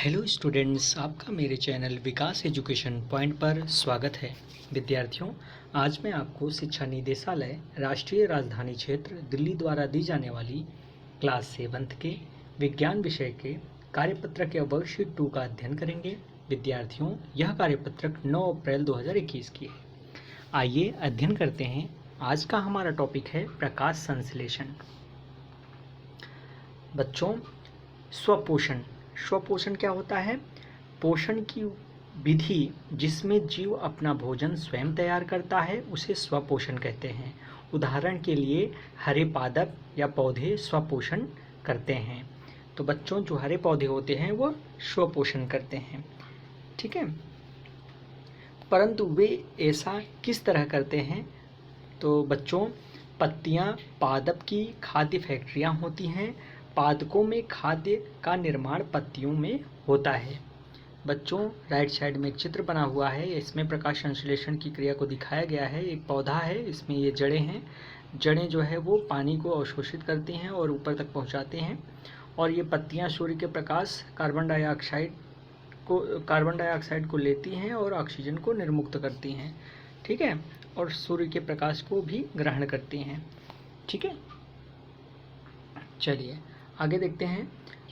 Hello students, आपका मेरे channel विकास education point पर स्वागत है। विद्यार्थियों, आज मैं आपको शिक्षा निदेशालय राष्ट्रीय राजधानी क्षेत्र दिल्ली द्वारा दी जाने वाली क्लास 7 के विज्ञान विषय के कार्यपत्रक के वर्कशीट 2 का अध्ययन करेंगे। विद्यार्थियों, यह कार्यपत्रक 9 अप्रैल 2021 की है। आइए अध्ययन करते हैं। आज का हमारा टॉपिक है प्रकाश संश्लेषण। बच्चों, स्वपोषण स्वपोषण क्या होता है? पोषण की विधि जिसमें जीव अपना भोजन स्वयं तैयार करता है उसे स्वपोषण कहते हैं। उदाहरण के लिए हरे पादप या पौधे स्वपोषण करते हैं। तो बच्चों, जो हरे पौधे होते हैं वो स्वपोषण करते हैं, ठीक है। परंतु वे ऐसा किस तरह करते हैं? तो बच्चों, पत्तियां पादप की खाद्य फैक्ट्रियां होती हैं। पादपों में खाद्य का निर्माण पत्तियों में होता है। बच्चों, राइट साइड में एक चित्र बना हुआ है, इसमें प्रकाश संश्लेषण की क्रिया को दिखाया गया है। एक पौधा है, इसमें ये जड़ें हैं। जड़ें जो है वो पानी को अवशोषित करती हैं और ऊपर तक पहुंचाते हैं, और ये पत्तियां सूर्य के प्रकाश कार्बन डाइऑक्साइड को लेती हैं और ऑक्सीजन को निर्मुक्त करती हैं, ठीक है, और सूर्य के प्रकाश को भी ग्रहण करती हैं, ठीक है। चलिए आगे देखते हैं।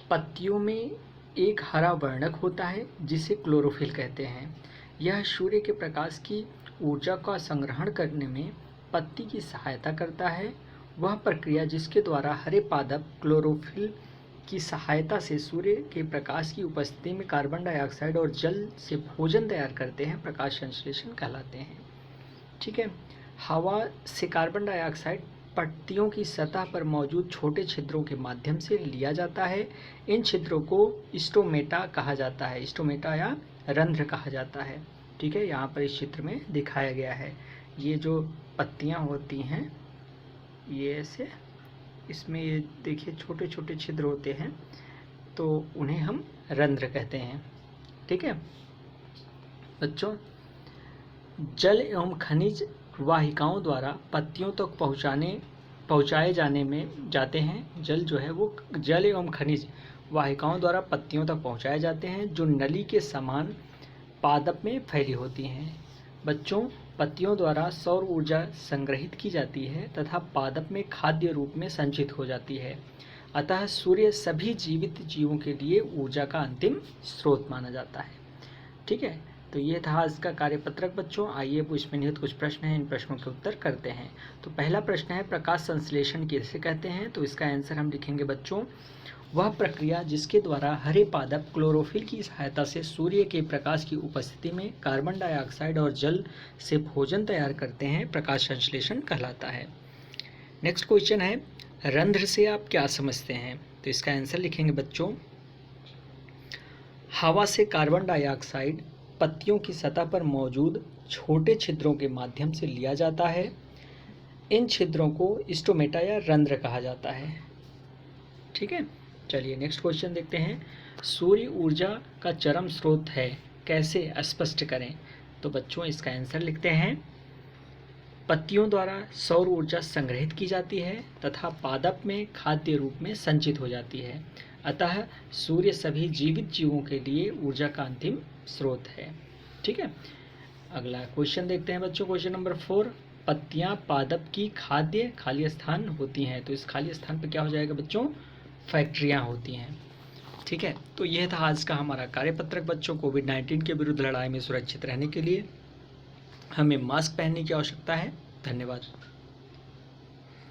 पत्तियों में एक हरा वर्णक होता है जिसे क्लोरोफिल कहते हैं। यह सूर्य के प्रकाश की ऊर्जा का संग्रहण करने में पत्ती की सहायता करता है। वह प्रक्रिया जिसके द्वारा हरे पादप क्लोरोफिल की सहायता से सूर्य के प्रकाश की उपस्थिति में कार्बन डाइऑक्साइड और जल से भोजन तैयार करते हैं, प्रकाश संश्लेषण कहलाते हैं, ठीक है। हवा से कार्बन डाइऑक्साइड पत्तियों की सतह पर मौजूद छोटे छिद्रों के माध्यम से लिया जाता है। इन छिद्रों को स्टोमेटा कहा जाता है, स्टोमेटा या रंध्र कहा जाता है, ठीक है। यहाँ पर इस चित्र में दिखाया गया है। ये जो पत्तियाँ होती हैं ये ऐसे, इसमें ये देखिए छोटे छोटे छिद्र होते हैं, तो उन्हें हम रंध्र कहते हैं, ठीक है। बच्चों, जल एवं खनिज वाहिकाओं द्वारा पत्तियों तक पहुँचाए जाते हैं। जल जो है वो जल एवं खनिज वाहिकाओं द्वारा पत्तियों तक पहुँचाए जाते हैं, जो नली के समान पादप में फैली होती हैं। बच्चों, पत्तियों द्वारा सौर ऊर्जा संग्रहित की जाती है तथा पादप में खाद्य रूप में संचित हो जाती है। अतः सूर्य सभी जीवित जीवों के लिए ऊर्जा का अंतिम स्रोत माना जाता है, ठीक है। तो ये था आज का कार्यपत्रक बच्चों। आइए इसमें निहित कुछ प्रश्न हैं, इन प्रश्नों के उत्तर करते हैं। तो पहला प्रश्न है, प्रकाश संश्लेषण किसे कहते हैं? तो इसका आंसर हम लिखेंगे बच्चों, वह प्रक्रिया जिसके द्वारा हरे पादप क्लोरोफिल की सहायता से सूर्य के प्रकाश की उपस्थिति में कार्बन डाइऑक्साइड और जल से भोजन तैयार करते हैं, प्रकाश संश्लेषण कहलाता है। नेक्स्ट क्वेश्चन है, रंध्र से आप क्या समझते हैं? तो इसका आंसर लिखेंगे बच्चों, हवा से कार्बन डाइऑक्साइड पत्तियों की सतह पर मौजूद छोटे छिद्रों के माध्यम से लिया जाता है। इन छिद्रों को स्टोमेटा या रंध्र कहा जाता है, ठीक है। चलिए नेक्स्ट क्वेश्चन देखते हैं। सूर्य ऊर्जा का चरम स्रोत है, कैसे स्पष्ट करें? तो बच्चों इसका आंसर लिखते हैं, पत्तियों द्वारा सौर ऊर्जा संग्रहित की जाती है तथा पादप में खाद्य रूप में संचित हो जाती है। अतः सूर्य सभी जीवित जीवों के लिए ऊर्जा का अंतिम स्रोत है, ठीक है। अगला क्वेश्चन देखते हैं बच्चों, क्वेश्चन नंबर 4, पत्तियां पादप की खाद्य खाली स्थान होती हैं। तो इस खाली स्थान पर क्या हो जाएगा बच्चों? फैक्ट्रियां होती हैं, ठीक है। तो यह था आज का हमारा कार्यपत्रक बच्चों। कोविड-19 के विरुद्ध लड़ाई में सुरक्षित रहने के लिए हमें मास्क पहनने की आवश्यकता है। धन्यवाद।